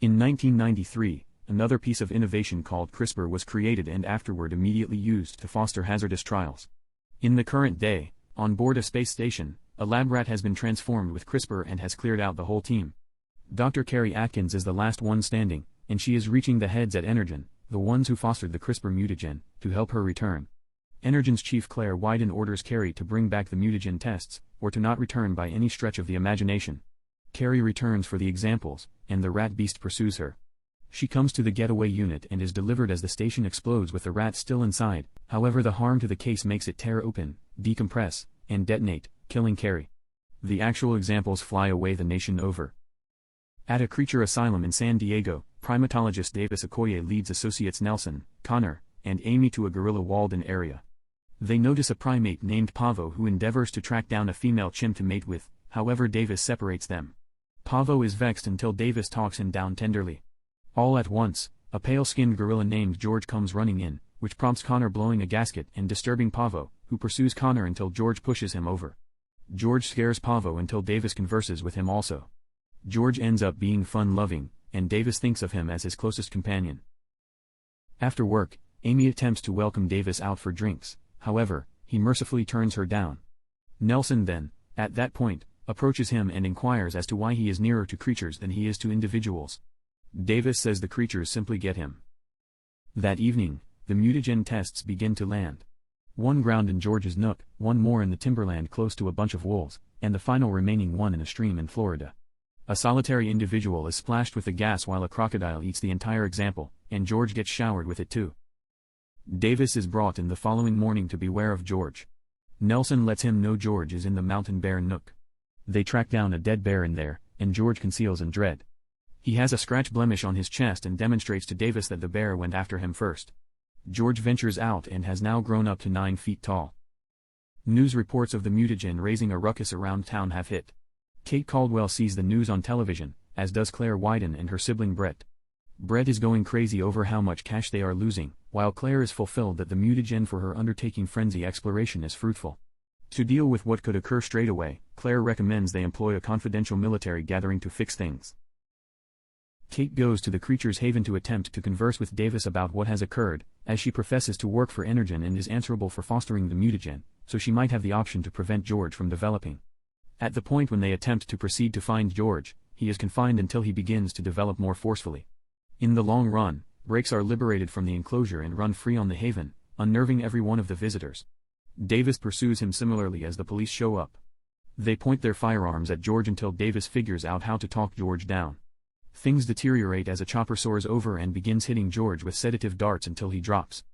In 1993, another piece of innovation called CRISPR was created and afterward immediately used to foster hazardous trials. In the current day, on board a space station, a lab rat has been transformed with CRISPR and has cleared out the whole team. Dr. Carrie Atkins is the last one standing, and she is reaching the heads at Energen, the ones who fostered the CRISPR mutagen, to help her return. Energen's chief Claire Wyden orders Carrie to bring back the mutagen tests, or to not return by any stretch of the imagination. Carrie returns for the examples, and the rat beast pursues her. She comes to the getaway unit and is delivered as the station explodes with the rat still inside. However, the harm to the case makes it tear open, decompress, and detonate, killing Carrie. The actual examples fly away the nation over. At a creature asylum in San Diego, primatologist Davis Okoye leads associates Nelson, Connor, and Amy to a gorilla walled-in area. They notice a primate named Pavo who endeavors to track down a female chimp to mate with, however Davis separates them. Pavo is vexed until Davis talks him down tenderly. All at once, a pale-skinned gorilla named George comes running in, which prompts Connor blowing a gasket and disturbing Pavo, who pursues Connor until George pushes him over. George scares Pavo until Davis converses with him also. George ends up being fun-loving, and Davis thinks of him as his closest companion. After work, Amy attempts to welcome Davis out for drinks, however, he mercifully turns her down. Nelson then, at that point, approaches him and inquires as to why he is nearer to creatures than he is to individuals. Davis says the creatures simply get him. That evening, the mutagen tests begin to land. One ground in George's nook, one more in the timberland close to a bunch of wolves, and the final remaining one in a stream in Florida. A solitary individual is splashed with the gas while a crocodile eats the entire example, and George gets showered with it too. Davis is brought in the following morning to beware of George. Nelson lets him know George is in the mountain bear nook. They track down a dead bear in there, and George conceals in dread. He has a scratch blemish on his chest and demonstrates to Davis that the bear went after him first. George ventures out and has now grown up to 9 feet tall. News reports of the mutagen raising a ruckus around town have hit. Kate Caldwell sees the news on television, as does Claire Wyden and her sibling Brett. Brett is going crazy over how much cash they are losing, while Claire is fulfilled that the mutagen for her undertaking frenzy exploration is fruitful. To deal with what could occur straight away, Claire recommends they employ a confidential military gathering to fix things. Kate goes to the creature's haven to attempt to converse with Davis about what has occurred, as she professes to work for Energen and is answerable for fostering the mutagen, so she might have the option to prevent George from developing. At the point when they attempt to proceed to find George, he is confined until he begins to develop more forcefully. In the long run, Brakes are liberated from the enclosure and run free on the haven, unnerving every one of the visitors. Davis pursues him similarly as the police show up. They point their firearms at George until Davis figures out how to talk George down. Things deteriorate as a chopper soars over and begins hitting George with sedative darts until he drops.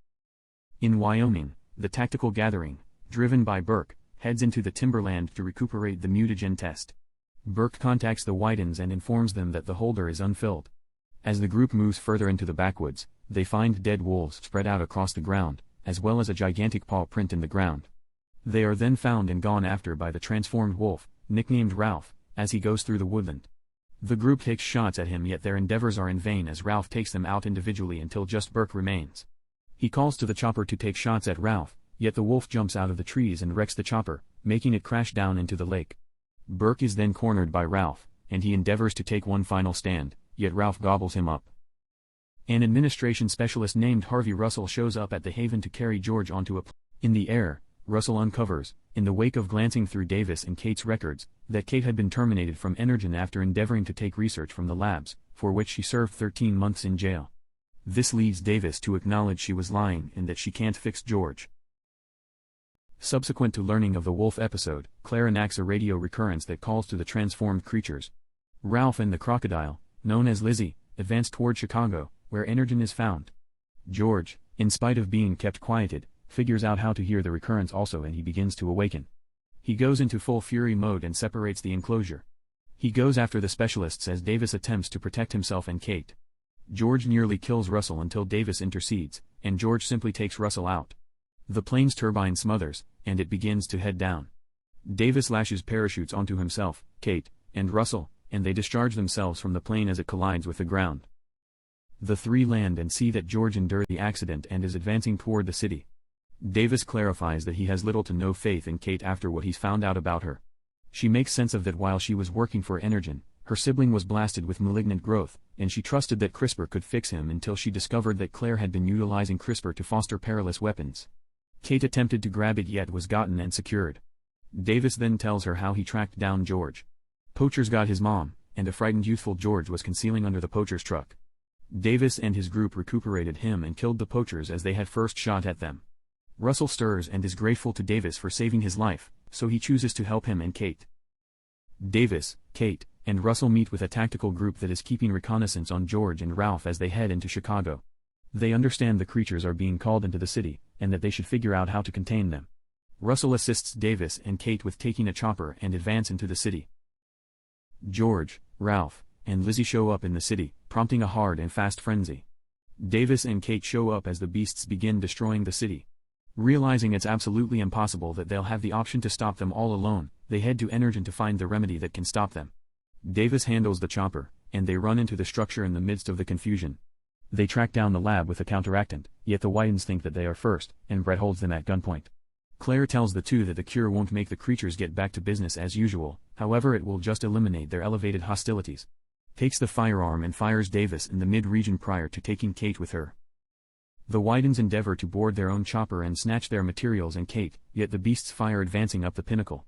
In Wyoming, the tactical gathering, driven by Burke, heads into the timberland to recuperate the mutagen test. Burke contacts the Wydens and informs them that the holder is unfilled. As the group moves further into the backwoods, they find dead wolves spread out across the ground, as well as a gigantic paw print in the ground. They are then found and gone after by the transformed wolf, nicknamed Ralph, as he goes through the woodland. The group takes shots at him, yet their endeavors are in vain as Ralph takes them out individually until just Burke remains. He calls to the chopper to take shots at Ralph, yet the wolf jumps out of the trees and wrecks the chopper, making it crash down into the lake. Burke is then cornered by Ralph, and he endeavors to take one final stand, yet Ralph gobbles him up. An administration specialist named Harvey Russell shows up at the haven to carry George onto a plane. In the air, Russell uncovers, in the wake of glancing through Davis and Kate's records, that Kate had been terminated from Energen after endeavoring to take research from the labs, for which she served 13 months in jail. This leads Davis to acknowledge she was lying and that she can't fix George. Subsequent to learning of the wolf episode, Claire enacts a radio recurrence that calls to the transformed creatures. Ralph and the crocodile, known as Lizzie, advance toward Chicago, where Energen is found. George, in spite of being kept quieted, figures out how to hear the recurrence also, and he begins to awaken. He goes into full fury mode and separates the enclosure. He goes after the specialists as Davis attempts to protect himself and Kate. George nearly kills Russell until Davis intercedes, and George simply takes Russell out. The plane's turbine smothers, and it begins to head down. Davis lashes parachutes onto himself, Kate, and Russell, and they discharge themselves from the plane as it collides with the ground. The three land and see that George endured the accident and is advancing toward the city. Davis clarifies that he has little to no faith in Kate after what he's found out about her. She makes sense of that while she was working for Energen, Her sibling was blasted with malignant growth, and she trusted that CRISPR could fix him until she discovered that Claire had been utilizing CRISPR to foster perilous weapons. Kate attempted to grab it yet was gotten and secured. Davis then tells her how he tracked down George. Poachers got his mom, and a frightened youthful George was concealing under the poacher's truck. Davis and his group recuperated him and killed the poachers as they had first shot at them. Russell stirs and is grateful to Davis for saving his life, so he chooses to help him and Kate. Davis, Kate, and Russell meet with a tactical group that is keeping reconnaissance on George and Ralph as they head into Chicago. They understand the creatures are being called into the city, and that they should figure out how to contain them. Russell assists Davis and Kate with taking a chopper and advance into the city. George, Ralph, and Lizzie show up in the city, prompting a hard and fast frenzy. Davis and Kate show up as the beasts begin destroying the city. Realizing it's absolutely impossible that they'll have the option to stop them all alone, they head to Energon to find the remedy that can stop them. Davis handles the chopper, and they run into the structure in the midst of the confusion. They track down the lab with a counteractant, yet the Widens think that they are first, and Brett holds them at gunpoint. Claire tells the two that the cure won't make the creatures get back to business as usual, however it will just eliminate their elevated hostilities. Takes the firearm and fires Davis in the mid-region prior to taking Kate with her. The Widens endeavor to board their own chopper and snatch their materials and Kate, yet the beasts fire advancing up the pinnacle.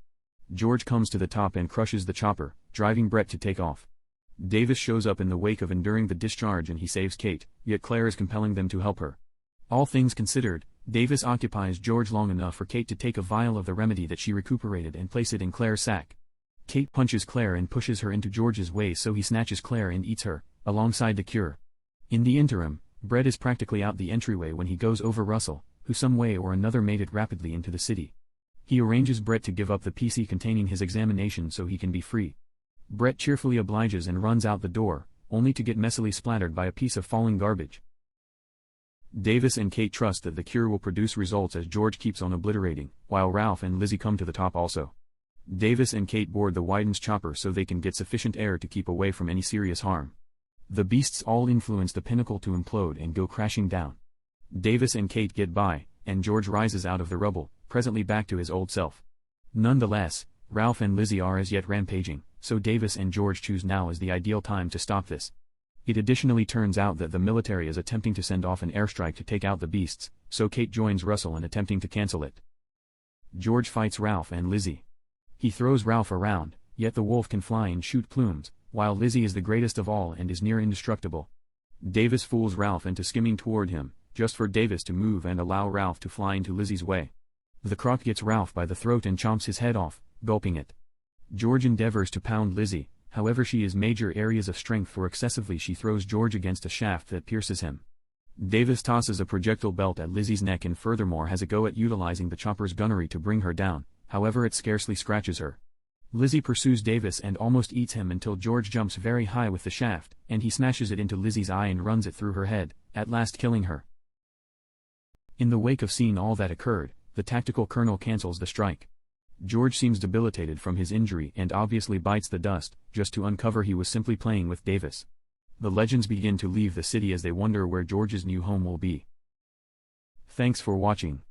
George comes to the top and crushes the chopper, driving Brett to take off. Davis shows up in the wake of enduring the discharge and he saves Kate, yet Claire is compelling them to help her. All things considered, Davis occupies George long enough for Kate to take a vial of the remedy that she recuperated and place it in Claire's sack. Kate punches Claire and pushes her into George's way, so he snatches Claire and eats her, alongside the cure. In the interim, Brett is practically out the entryway when he goes over Russell, who some way or another made it rapidly into the city. He arranges Brett to give up the PC containing his examination so he can be free. Brett cheerfully obliges and runs out the door, only to get messily splattered by a piece of falling garbage. Davis and Kate trust that the cure will produce results as George keeps on obliterating, while Ralph and Lizzie come to the top also. Davis and Kate board the Widens chopper so they can get sufficient air to keep away from any serious harm. The beasts all influence the pinnacle to implode and go crashing down. Davis and Kate get by, and George rises out of the rubble, presently back to his old self. Nonetheless, Ralph and Lizzie are as yet rampaging, so Davis and George choose now as the ideal time to stop this. It additionally turns out that the military is attempting to send off an airstrike to take out the beasts, so Kate joins Russell in attempting to cancel it. George fights Ralph and Lizzie. He throws Ralph around, yet the wolf can fly and shoot plumes, while Lizzie is the greatest of all and is near indestructible. Davis fools Ralph into skimming toward him, just for Davis to move and allow Ralph to fly into Lizzie's way. The croc gets Ralph by the throat and chomps his head off, gulping it. George endeavors to pound Lizzie, however she is major areas of strength for excessively she throws George against a shaft that pierces him. Davis tosses a projectile belt at Lizzie's neck and furthermore has a go at utilizing the chopper's gunnery to bring her down, however it scarcely scratches her. Lizzie pursues Davis and almost eats him until George jumps very high with the shaft, and he smashes it into Lizzie's eye and runs it through her head, at last killing her. In the wake of seeing all that occurred, the tactical colonel cancels the strike. George seems debilitated from his injury and obviously bites the dust, just to uncover he was simply playing with Davis. The legends begin to leave the city as they wonder where George's new home will be. Thanks for watching.